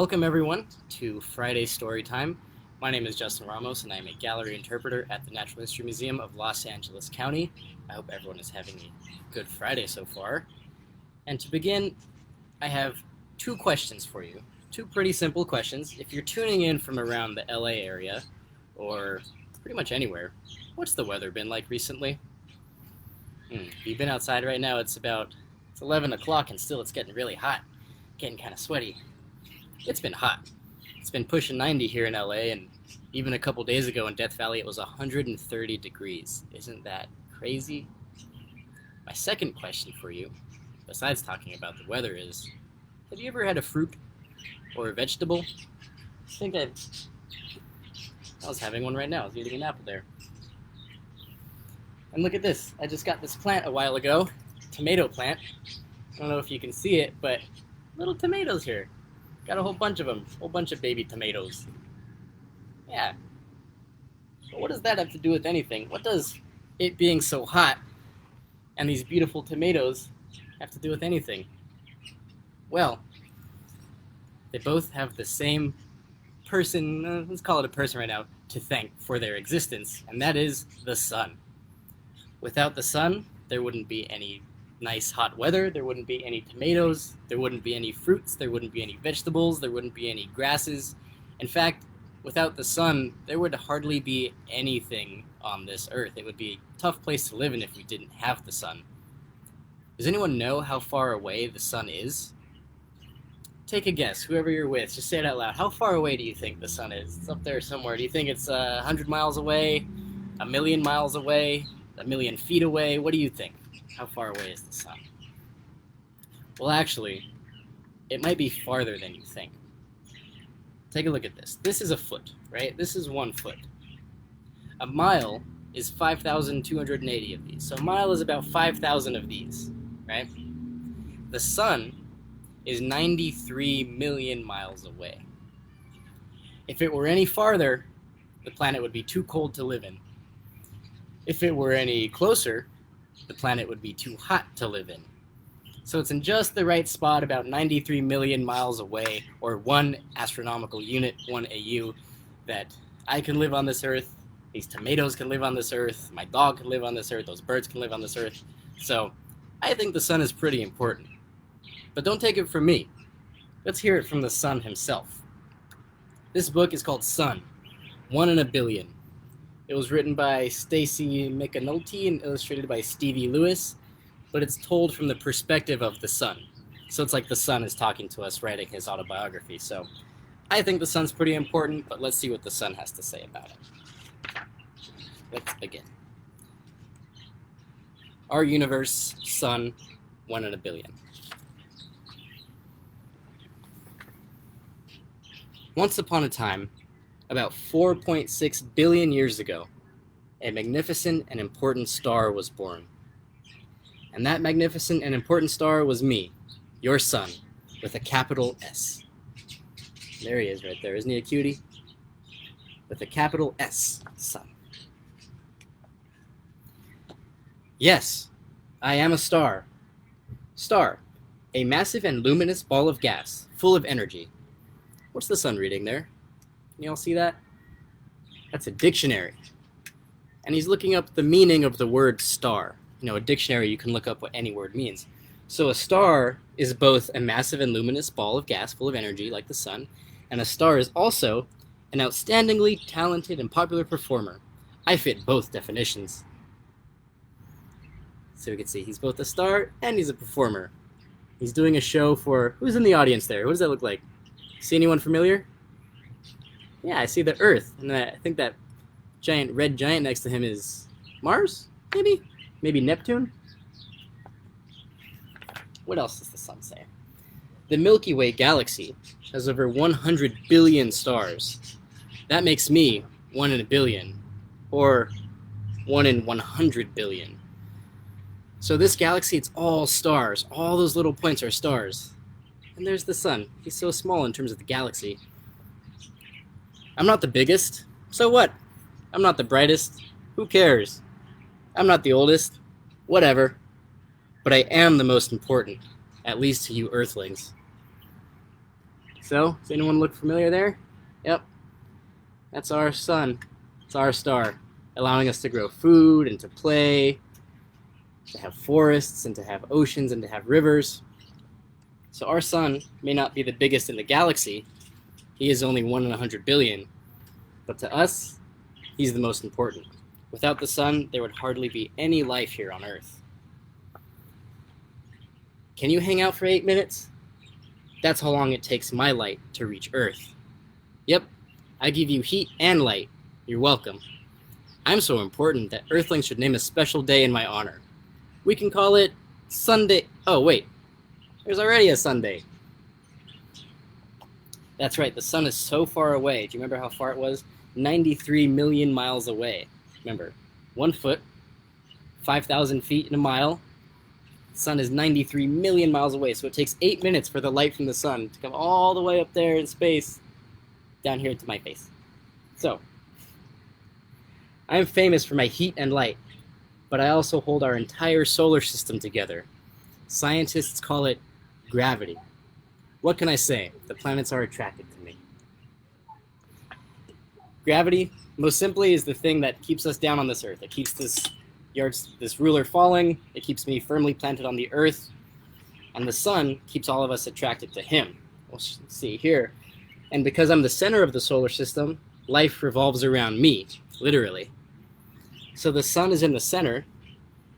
Welcome everyone to Friday Story Time. My name is Justin Ramos and I am a gallery interpreter at the Natural History Museum of Los Angeles County. I hope everyone is having a good Friday so far. And to begin, I have two questions for you. Two pretty simple questions. If you're tuning in from around the LA area, or pretty much anywhere, what's the weather been like recently? You've been outside right now, it's 11 o'clock and still it's getting really hot. Getting kind of sweaty. It's been hot. It's been pushing 90 here in LA, and even a couple days ago in Death Valley it was 130 degrees. Isn't that crazy? My second question for you, besides talking about the weather, is have you ever had a fruit or a vegetable? I was having one right now. I was eating an apple there. And look at this. I just got this plant a while ago. Tomato plant. I don't know if you can see it, but little tomatoes here. Got a whole bunch of them. A whole bunch of baby tomatoes. Yeah. But what does that have to do with anything? What does it being so hot and these beautiful tomatoes have to do with anything? Well, they both have the same person, let's call it a person right now, to thank for their existence, and that is the sun. Without the sun, there wouldn't be any nice hot weather, there wouldn't be any tomatoes, there wouldn't be any fruits, there wouldn't be any vegetables, there wouldn't be any grasses. In fact, without the sun, there would hardly be anything on this earth. It would be a tough place to live in if we didn't have the sun. Does anyone know how far away the sun is? Take a guess, whoever you're with, just say it out loud. How far away do you think the sun is? It's up there somewhere. Do you think it's 100 miles away, 1,000,000 miles away, 1,000,000 feet away? What do you think? How far away is the sun? Well, actually, it might be farther than you think. Take a look at this. This is a foot, right? This is 1 foot. A mile is 5,280 of these. So a mile is about 5,000 of these, right? The sun is 93 million miles away. If it were any farther, the planet would be too cold to live in. If it were any closer, the planet would be too hot to live in. So it's in just the right spot, about 93 million miles away, or 1 astronomical unit, 1 AU, that I can live on this earth, these tomatoes can live on this earth, my dog can live on this earth, those birds can live on this earth. So I think the sun is pretty important. But don't take it from me. Let's hear it from the sun himself. This book is called Sun, 1 in a Billion. It was written by Stacy McAnulty and illustrated by Stevie Lewis, but it's told from the perspective of the sun. So it's like the sun is talking to us, writing his autobiography. So I think the sun's pretty important, but let's see what the sun has to say about it. Let's begin. Our universe, sun, 1 in a billion. Once upon a time, about 4.6 billion years ago, a magnificent and important star was born. And that magnificent and important star was me, your sun, with a capital S. There he is right there, isn't he a cutie? With a capital S, sun. Yes, I am a star. Star, a massive and luminous ball of gas, full of energy. What's the sun reading there? Can you all see that? That's a dictionary. And he's looking up the meaning of the word star. You know, a dictionary, you can look up what any word means. So a star is both a massive and luminous ball of gas full of energy, like the sun, and a star is also an outstandingly talented and popular performer. I fit both definitions. So we can see he's both a star and he's a performer. He's doing a show for... Who's in the audience there? What does that look like? See anyone familiar? Yeah, I see the Earth, and I think that giant red giant next to him is Mars, maybe? Maybe Neptune? What else does the sun say? The Milky Way galaxy has over 100 billion stars. That makes me 1 in a billion, or 1 in 100 billion. So this galaxy, it's all stars. All those little points are stars. And there's the sun. He's so small in terms of the galaxy. I'm not the biggest, so what? I'm not the brightest, who cares? I'm not the oldest, whatever. But I am the most important, at least to you Earthlings. So, does anyone look familiar there? Yep, that's our sun. It's our star, allowing us to grow food and to play, to have forests and to have oceans and to have rivers. So our sun may not be the biggest in the galaxy. He is only 1 in 100 billion. But to us, he's the most important. Without the sun, there would hardly be any life here on Earth. Can you hang out for 8 minutes? That's how long it takes my light to reach Earth. Yep, I give you heat and light. You're welcome. I'm so important that Earthlings should name a special day in my honor. We can call it Sunday. Oh, wait. There's already a Sunday. That's right, the sun is so far away. Do you remember how far it was? 93 million miles away. Remember, 1 foot, 5,000 feet in a mile. The sun is 93 million miles away, so it takes 8 minutes for the light from the sun to come all the way up there in space, down here to my face. So, I'm famous for my heat and light, but I also hold our entire solar system together. Scientists call it gravity. What can I say? The planets are attracted to me. Gravity, most simply, is the thing that keeps us down on this Earth. It keeps this ruler falling. It keeps me firmly planted on the Earth. And the sun keeps all of us attracted to him. We'll see here. And because I'm the center of the solar system, life revolves around me, literally. So the sun is in the center,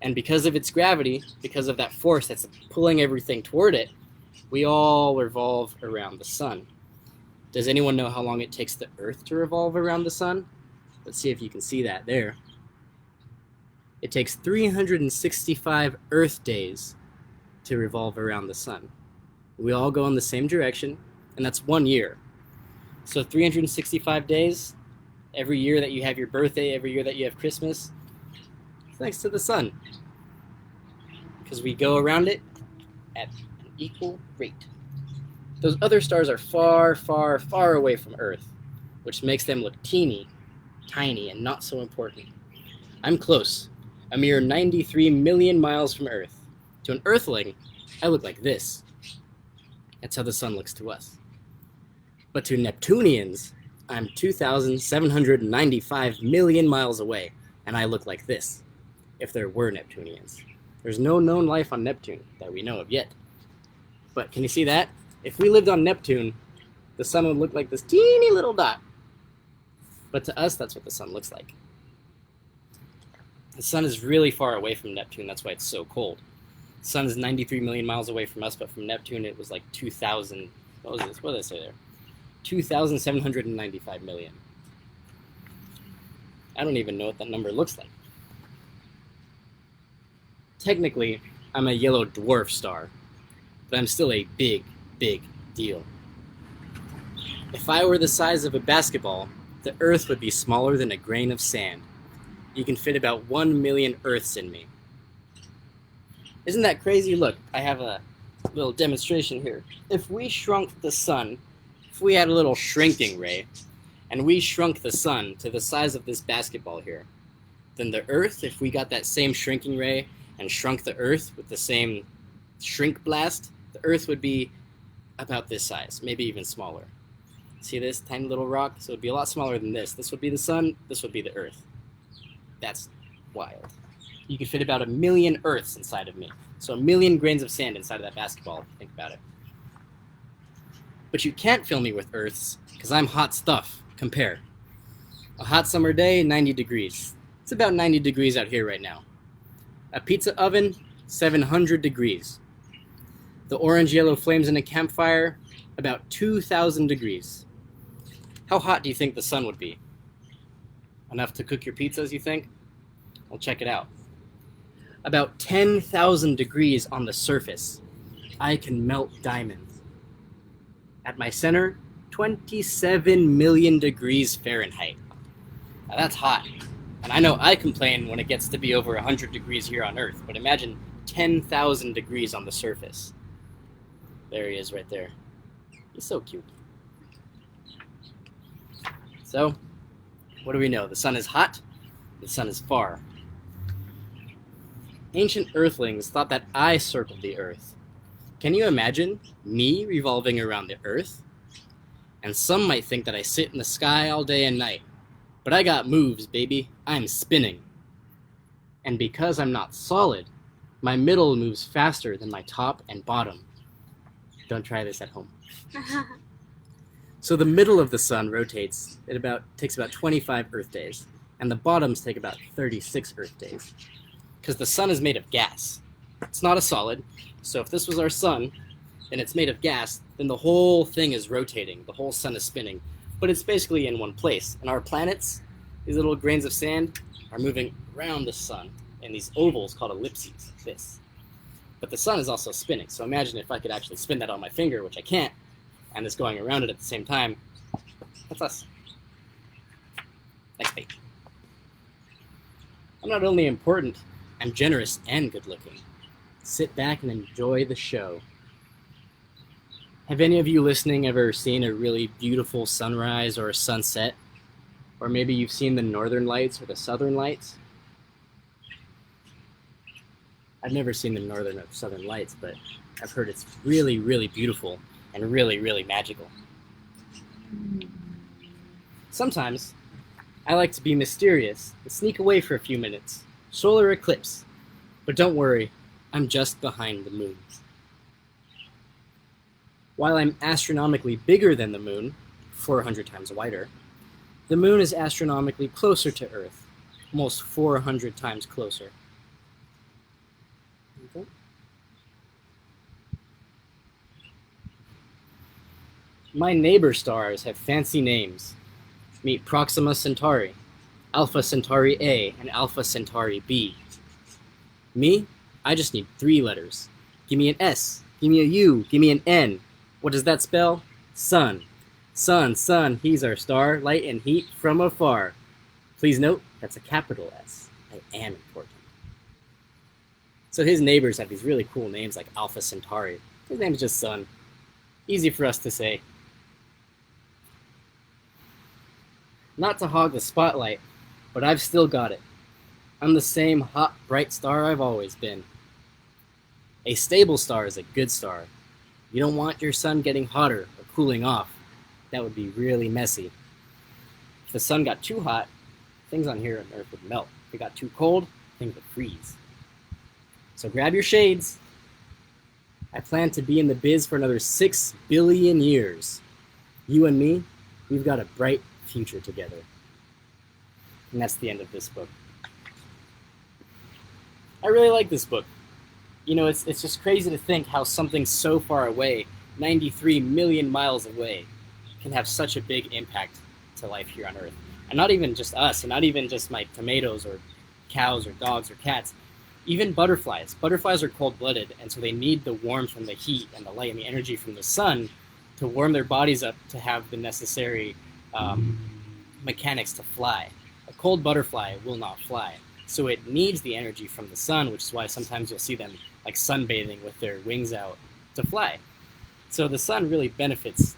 and because of its gravity, because of that force that's pulling everything toward it, we all revolve around the sun. Does anyone know how long it takes the Earth to revolve around the sun? Let's see if you can see that there. It takes 365 Earth days to revolve around the sun. We all go in the same direction, and that's 1 year. So 365 days, every year that you have your birthday, every year that you have Christmas, thanks to the sun. Because we go around it at an equal rate. Those other stars are far, far, far away from Earth, which makes them look teeny, tiny, and not so important. I'm close, a mere 93 million miles from Earth. To an Earthling, I look like this. That's how the sun looks to us. But to Neptunians, I'm 2,795 million miles away, and I look like this, if there were Neptunians. There's no known life on Neptune that we know of yet. But can you see that? If we lived on Neptune, the sun would look like this teeny little dot. But to us, that's what the sun looks like. The sun is really far away from Neptune, that's why it's so cold. The sun is 93 million miles away from us, but from Neptune it was like 2,000, what was this? What did I say there? 2,795 million. I don't even know what that number looks like. Technically, I'm a yellow dwarf star, but I'm still a big, big deal. If I were the size of a basketball, the Earth would be smaller than a grain of sand. You can fit about 1 million Earths in me. Isn't that crazy? Look, I have a little demonstration here. If we shrunk the sun, if we had a little shrinking ray, and we shrunk the sun to the size of this basketball here, then the Earth, if we got that same shrinking ray and shrunk the Earth with the same shrink blast, the Earth would be about this size, maybe even smaller. See this tiny little rock? So it would be a lot smaller than this. This would be the sun, this would be the Earth. That's wild. You could fit about 1 million Earths inside of me. So 1 million grains of sand inside of that basketball, if you think about it. But you can't fill me with Earths, because I'm hot stuff. Compare. A hot summer day, 90 degrees. It's about 90 degrees out here right now. A pizza oven, 700 degrees. The orange-yellow flames in a campfire, about 2,000 degrees. How hot do you think the sun would be? Enough to cook your pizzas, you think? Well, check it out. About 10,000 degrees on the surface. I can melt diamonds. At my center, 27 million degrees Fahrenheit. Now that's hot. And I know I complain when it gets to be over 100 degrees here on Earth, but imagine 10,000 degrees on the surface. There he is right there. He's so cute. So, what do we know? The sun is hot, the sun is far. Ancient Earthlings thought that I circled the Earth. Can you imagine me revolving around the Earth? And some might think that I sit in the sky all day and night. But I got moves, baby. I'm spinning. And because I'm not solid, my middle moves faster than my top and bottom. Don't try this at home. So the middle of the sun rotates. Takes about 25 Earth days, and the bottoms take about 36 Earth days. Because the sun is made of gas. It's not a solid, so if this was our sun, and it's made of gas, then the whole thing is rotating. The whole sun is spinning, but it's basically in one place. And our planets, these little grains of sand, are moving around the sun in these ovals called ellipses, this. But the sun is also spinning, so imagine if I could actually spin that on my finger, which I can't, and it's going around it at the same time. That's us. Next page. I'm not only important, I'm generous and good looking. Sit back and enjoy the show. Have any of you listening ever seen a really beautiful sunrise or a sunset? Or maybe you've seen the northern lights or the southern lights? I've never seen the northern or southern lights, but I've heard it's really, really beautiful and really, really magical. Sometimes I like to be mysterious and sneak away for a few minutes. Solar eclipse. But don't worry, I'm just behind the moon. While I'm astronomically bigger than the moon, 400 times wider, the moon is astronomically closer to Earth, almost 400 times closer. Okay. My neighbor stars have fancy names. Meet Proxima Centauri, Alpha Centauri A, and Alpha Centauri B. Me? I just need 3 letters. Give me an S, give me a U, give me an N. What does that spell? Sun. Sun, sun, he's our star, light and heat from afar. Please note, that's a capital S. I am important. So his neighbors have these really cool names like Alpha Centauri. His name is just Sun. Easy for us to say. Not to hog the spotlight, but I've still got it. I'm the same hot, bright star I've always been. A stable star is a good star. You don't want your sun getting hotter or cooling off. That would be really messy. If the sun got too hot, things on here on Earth would melt. If it got too cold, things would freeze. So grab your shades. I plan to be in the biz for another 6 billion years. You and me, we've got a bright future together. And that's the end of this book. I really like this book. You know, it's just crazy to think how something so far away, 93 million miles away, can have such a big impact to life here on Earth. And not even just us, and not even just my tomatoes or cows or dogs or cats, even butterflies. Butterflies are cold-blooded, and so they need the warmth and the heat and the light and the energy from the sun to warm their bodies up to have the necessary mechanics to fly. A cold butterfly will not fly. So it needs the energy from the sun, which is why sometimes you'll see them like sunbathing with their wings out to fly. So the sun really benefits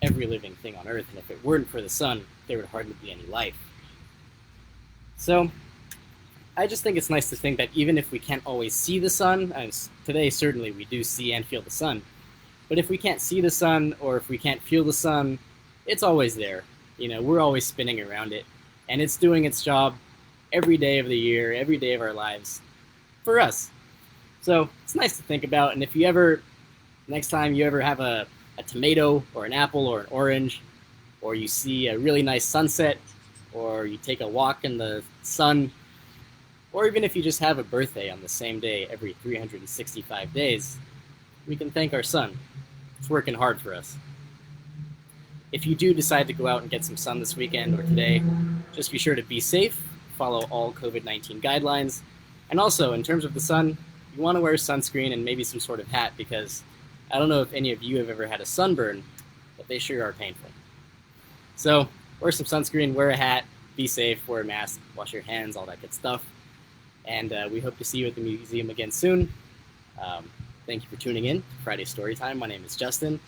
every living thing on Earth, and if it weren't for the sun, there would hardly be any life. So I just think it's nice to think that even if we can't always see the sun, and today certainly we do see and feel the sun, but if we can't see the sun or if we can't feel the sun, it's always there. You know, we're always spinning around it, and it's doing its job every day of the year, every day of our lives, for us. So it's nice to think about, and if you ever, next time you ever have a tomato or an apple or an orange, or you see a really nice sunset, or you take a walk in the sun, or even if you just have a birthday on the same day every 365 days, we can thank our sun. It's working hard for us. If you do decide to go out and get some sun this weekend or today, just be sure to be safe, follow all COVID-19 guidelines, and also, in terms of the sun, you want to wear sunscreen and maybe some sort of hat, because I don't know if any of you have ever had a sunburn, but they sure are painful. So wear some sunscreen, wear a hat, be safe, wear a mask, wash your hands, all that good stuff. And we hope to see you at the museum again soon. Thank you for tuning in to Friday Storytime. My name is Justin,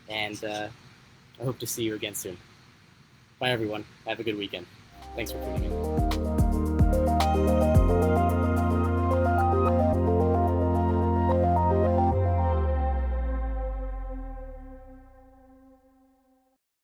and I hope to see you again soon. Bye, everyone. Have a good weekend. Thanks for tuning in.